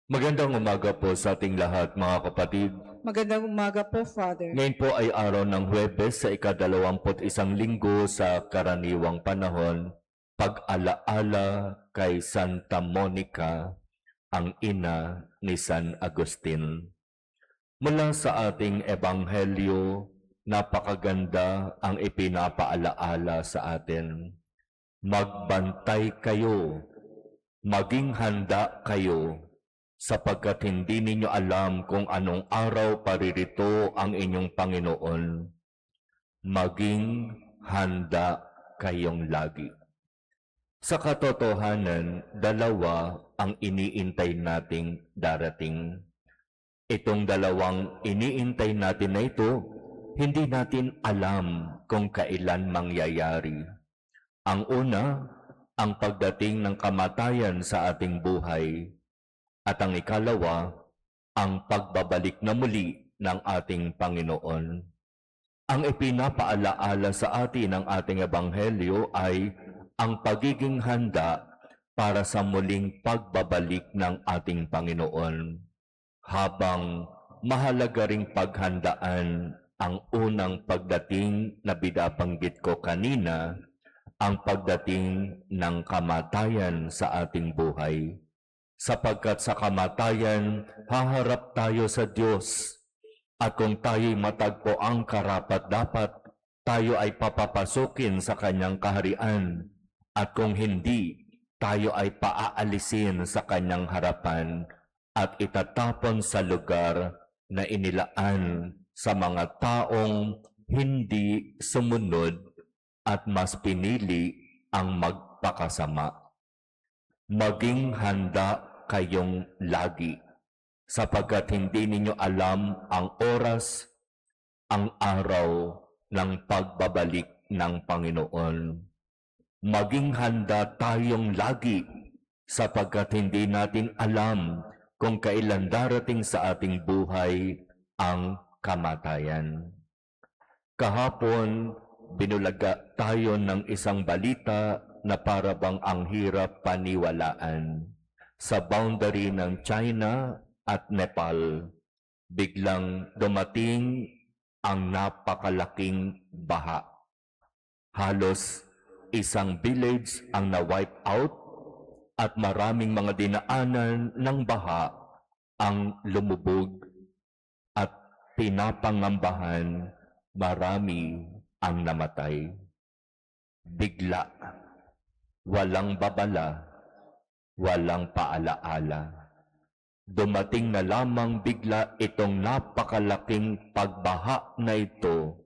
Magandang umaga po sa ating lahat, mga kapatid. Magandang umaga po, Father. Ngayon po ay araw ng Huwebes sa ika-21 linggo sa karaniwang panahon, pag-alaala kay Santa Monica, ang ina ni San Agustin. Mula sa ating ebanghelyo, napakaganda ang ipinapaalaala sa atin. Magbantay kayo, maging handa kayo, sapagkat hindi ninyo alam kung anong araw paririto ang inyong Panginoon. Maging handa kayong lagi. Sa katotohanan, dalawa ang iniintay nating darating. Itong dalawang iniintay natin na ito, hindi natin alam kung kailan mangyayari. Ang una, ang pagdating ng kamatayan sa ating buhay. At ang ikalawa, ang pagbabalik na muli ng ating Panginoon. Ang ipinapaalaala sa atin ng ating ebanghelyo ay ang pagiging handa para sa muling pagbabalik ng ating Panginoon. Habang mahalaga ring paghandaan ang unang pagdating na binabanggit ko kanina, ang pagdating ng kamatayan sa ating buhay. Sapagkat sa kamatayan, haharap tayo sa Diyos. At kung tayo'y matagpo ang karapat-dapat, tayo ay papapasukin sa Kanyang kaharian. At kung hindi, tayo ay paaalisin sa Kanyang harapan at itatapon sa lugar na inilaan sa mga taong hindi sumunod at mas pinili ang magpakasama. Maging handa kayong lagi, sapagkat hindi ninyo alam ang oras, ang araw ng pagbabalik ng Panginoon. Maging handa tayong lagi, sapagkat hindi natin alam kung kailan darating sa ating buhay ang kamatayan. Kahapon, binulaga tayo ng isang balita na para bang ang hirap paniwalaan. Sa boundary ng China at Nepal, biglang dumating ang napakalaking baha. Halos isang village ang na-wipe out at maraming mga dinaanan ng baha ang lumubog at pinapangambahan marami ang namatay. Bigla. Walang babala, walang paalaala. Dumating na lamang bigla itong napakalaking pagbaha na ito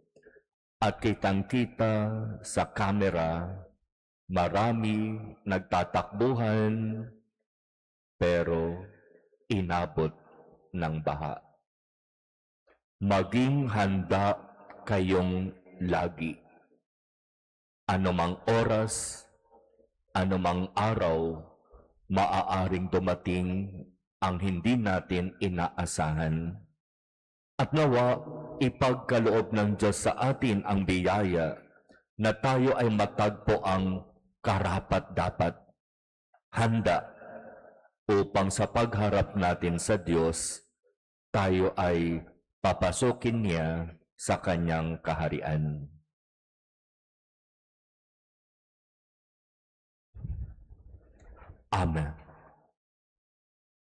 at kitang-kita sa kamera, marami nagtatakbuhan pero inabot ng baha. Maging handa kayong lagi. Anumang oras, anumang araw, maaaring dumating ang hindi natin inaasahan. At nawa, ipagkaloob ng Diyos sa atin ang biyaya na tayo ay matagpo ang karapat-dapat, handa upang sa pagharap natin sa Diyos, tayo ay papasukin niya sa Kanyang kaharian. Amen.